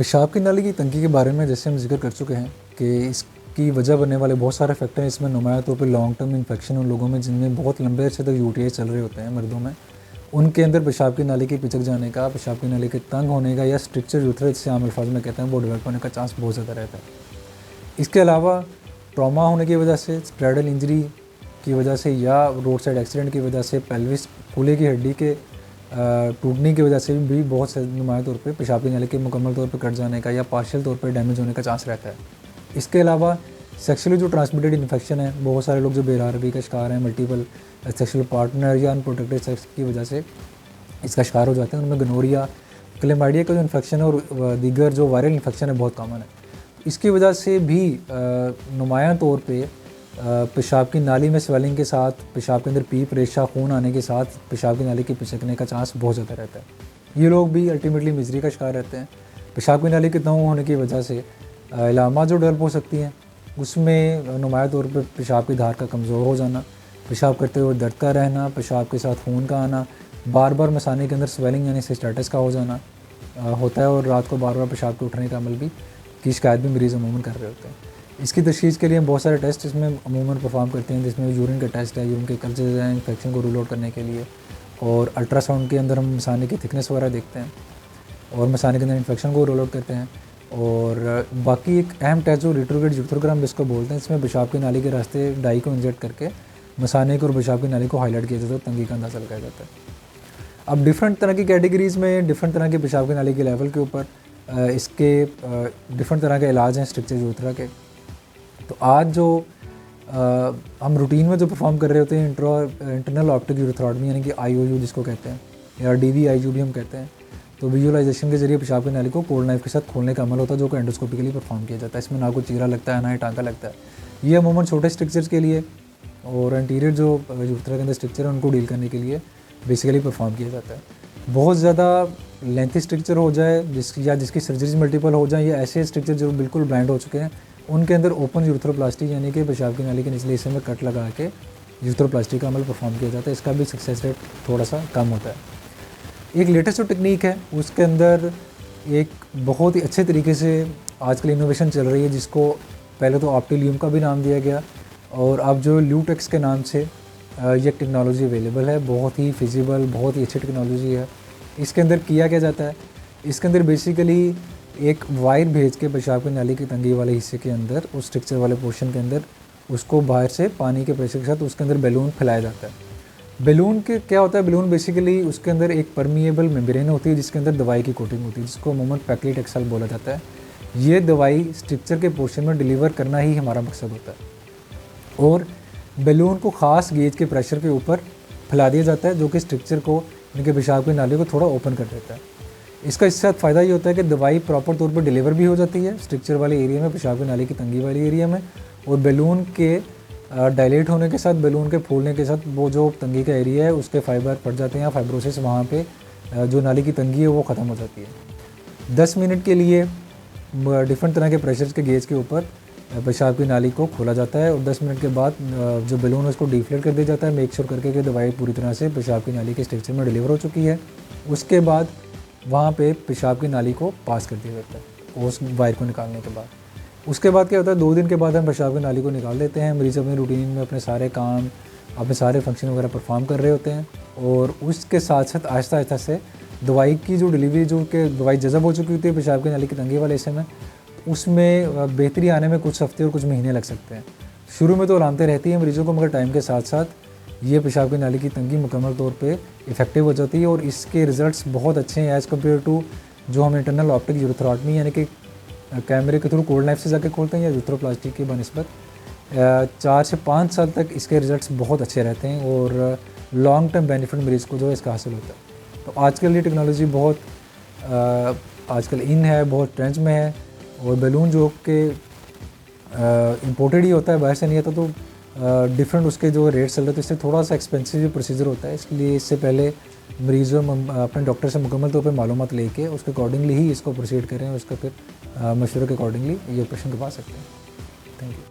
पेशाब की नाली की तंगी के बारे में जैसे हम जिक्र कर चुके हैं कि इसकी वजह बनने वाले बहुत सारे फैक्टर हैं। इसमें नुमाया तौर पर लॉन्ग टर्म इन्फेक्शन उन लोगों में जिनमें बहुत लंबे अर्से तक यूटीआई चल रहे होते हैं मर्दों में, उनके अंदर पेशाब की नाली के पिचक जाने का, पेशाब की नाली के तंग होने का या स्ट्रक्चर यूथरस जिसे आम अल्फाज में कहते हैं वो डेवलप होने का चांस बहुत ज़्यादा रहता है। इसके अलावा ट्रॉमा होने की वजह से, स्ट्रैडल इंजरी की वजह से या रोड साइड एक्सीडेंट की वजह से, पेल्विस कूल्हे की हड्डी के टूटने की वजह से भी बहुत से नुमाया तौर पे पेशाब की नाली के मुकम्मल तौर पे कट जाने का या पार्शियल तौर पे डैमेज होने का चांस रहता है। इसके अलावा सेक्सुअली जो ट्रांसमिटेड इन्फेक्शन है, बहुत सारे लोग जो बेरारगी का शिकार हैं, मल्टीपल सेक्सुअल पार्टनर या अनप्रोटेक्टेड सेक्स की वजह से इसका शिकार हो जाते हैं। उनमें गनोरिया, क्लेमाइडिया का जो इन्फेक्शन है और दीगर जो वायरल इन्फेक्शन है बहुत कॉमन है। इसकी वजह से भी नुमाया तौर पर पेशाब की नाली में स्वेलिंग के साथ, पेशाब के अंदर पीप, रेशा, खून आने के साथ पेशाब की नाली के पिचकने का चांस बहुत ज़्यादा रहता है। ये लोग भी अल्टीमेटली मिजरी का शिकार रहते हैं। पेशाब की नाली के तंग होने की वजह से इलामा जो डेवलप हो सकती हैं, उसमें नुमाया तौर पर पेशाब की धार का कमज़ोर हो जाना, पेशाब करते हुए दर्द का रहना, पेशाब के साथ खून का आना, बार बार मसाने के अंदर स्वेलिंग यानी सिस्टाइटिस का हो जाना होता है और रात को बार बार पेशाब के उठने का अमल भी की शिकायत भी मरीज़ अमूमन कर रहे होते हैं। इसकी तशख़ीस के लिए हम बहुत सारे टेस्ट इसमें अमूमन परफॉर्म करते हैं, जिसमें यूरिन का टेस्ट है, यूरिन के कल्चर हैं इन्फेक्शन को रूल आउट करने के लिए, और अल्ट्रासाउंड के अंदर हम मसाने की थिकनेस वगैरह देखते हैं और मसाने के अंदर इन्फेक्शन को रूल आउट करते हैं। और बाकी एक अहम टेस्ट जो रिट्रोग्रेड यूथरोग्राम जिसको बोलते हैं, इसमें पेशाब की नाली के रास्ते डाई को इंजेक्ट करके मसाने को और पेशाब की नाली को हाईलाइट किया जाता है, तंगी का अंदाज़ा लगाया जाता है। अब डिफरेंट तरह की कैटेगरीज़ में डिफरेंट तरह के पेशाब की नाली के लेवल के ऊपर इसके डिफरेंट तरह के इलाज हैं स्ट्रक्चर यूथरा के। तो आज जो हम रूटीन में जो परफॉर्म कर रहे होते हैं इंटरनल ऑप्टिक यूरेथ्रोटमी यानी कि IOU जिसको कहते हैं, या DVIU भी हम कहते हैं, तो विजुअलाइजेशन के जरिए पेशाब की नाली को कोल्ड नाइफ के साथ खोलने का अमल होता है जो कि एंडोस्कोपिकली परफॉर्म किया जाता है। इसमें ना कोई चीरा लगता है ना ही टाँका लगता है। ये अमूमन छोटे स्ट्रक्चर्स के लिए और एंटीरियर जो यूरेथ्रा के अंदर स्ट्रक्चर है उनको डील करने के लिए बेसिकली परफॉर्म किया जाता है। बहुत ज़्यादा लेंथी स्ट्रक्चर हो जाए जिसकी सर्जरीज मल्टीपल हो जाए, या ऐसे स्ट्रक्चर जो बिल्कुल ब्लाइंड हो चुके हैं, उनके अंदर ओपन यूरेथ्रोप्लास्टी यानी कि पेशाब की नाली के निचले हिस्से में कट लगा के यूरेथ्रोप्लास्टी का अमल परफॉर्म किया जाता है। इसका भी सक्सेस रेट थोड़ा सा कम होता है। एक लेटेस्ट जो टेक्निक है उसके अंदर एक बहुत ही अच्छे तरीके से आजकल इनोवेशन चल रही है, जिसको पहले तो ऑप्टिलियम का भी नाम दिया गया और अब जो ल्यूटेक्स के नाम से ये टेक्नोलॉजी अवेलेबल है। बहुत ही फिजिबल, बहुत ही अच्छी टेक्नोलॉजी है। इसके अंदर किया क्या जाता है, इसके अंदर बेसिकली एक वायर भेज के पेशाब की नाली की तंगी वाले हिस्से के अंदर, उस स्ट्रक्चर वाले पोर्शन के अंदर, उसको बाहर से पानी के प्रेशर के साथ उसके अंदर बैलून फैलाया जाता है। बैलून के क्या होता है, बैलून बेसिकली उसके अंदर एक परमिएबल मेम्ब्रेन होती है जिसके अंदर दवाई की कोटिंग होती है, जिसको अमूमन पैक्लीटेक्साल बोला जाता है। ये दवाई स्ट्रक्चर के पोर्शन में डिलीवर करना ही हमारा मकसद होता है और बैलून को ख़ास गेज के प्रेशर के ऊपर फैला दिया जाता है जो कि स्ट्रक्चर को, इनके पेशाब की नाली को थोड़ा ओपन कर देता है। इसका इससे साथ फ़ायदा ये होता है कि दवाई प्रॉपर तौर पर डिलीवर भी हो जाती है स्ट्रक्चर वाले एरिया में, पेशाब की नाली की तंगी वाले एरिया में, और बैलून के डायलेट होने के साथ, बैलून के फूलने के साथ वो जो तंगी का एरिया है उसके फाइबर फट जाते हैं या फाइब्रोसिस वहाँ पे जो नाली की तंगी है वो ख़त्म हो जाती है। 10 मिनट के लिए डिफरेंट तरह के प्रेशर के गेज के ऊपर पेशाब की नाली को खोला जाता है और 10 मिनट के बाद जो बैलून है उसको डिफ्लेट कर दिया जाता है, मेक श्योर करके कि दवाई पूरी तरह से पेशाब की नाली के स्ट्रक्चर में डिलीवर हो चुकी है। उसके बाद वहाँ पे पेशाब की नाली को पास कर दिया जाता है उस वायर को निकालने के बाद। उसके बाद क्या होता है, 2 दिन के बाद हम पेशाब की नाली को निकाल देते हैं। मरीज़ अपनी रूटीन में अपने सारे काम, अपने सारे फंक्शन वगैरह परफॉर्म कर रहे होते हैं और उसके साथ साथ आहिस्ता आहिस्ता से दवाई की जो डिलीवरी, जो कि दवाई जज़ब हो चुकी होती है पेशाब की नाली की तंगी वाले हिस्से में, उसमें बेहतरी आने में कुछ हफ्ते और कुछ महीने लग सकते हैं। शुरू में तो अलामतें रहती हैं मरीज़ों को, मगर टाइम के साथ साथ ये पेशाब की नाली की तंगी मुकम्मल तौर पे इफ़ेक्टिव हो जाती है और इसके रिज़ल्ट्स बहुत अच्छे हैं एज़ कम्पेयर टू जो हम इंटरनल ऑप्टिक यूरेथ्रोटमी यानी कि कैमरे के थ्रू कोल्ड नाइफ से जाके खोलते हैं या यूरेथ्रोप्लास्टी की बनस्बत 4 से 5 साल तक इसके रिज़ल्ट्स बहुत अच्छे रहते हैं और लॉन्ग टर्म बेनिफिट मरीज़ को जो है इसका हासिल होता है। तो आजकल ये टेक्नोलॉजी बहुत आजकल इन है, बहुत ट्रेंड्स में है और बैलून जो कि इम्पोर्टेड ही होता है, बाहर से नहीं आता, तो डिफरेंट उसके जो रेट्स चल रहे हैं, तो इससे थोड़ा सा एक्सपेंसिव प्रोसीजर होता है। इसलिए इससे पहले मरीज़ों अपने डॉक्टर से मुकम्मल तौर पे मालूमात लेके उसके अकॉर्डिंगली ही इसको प्रोसीड करें और उसका फिर मशवरे के अकॉर्डिंगली ये ऑपरेशन करवा सकते हैं। Thank you.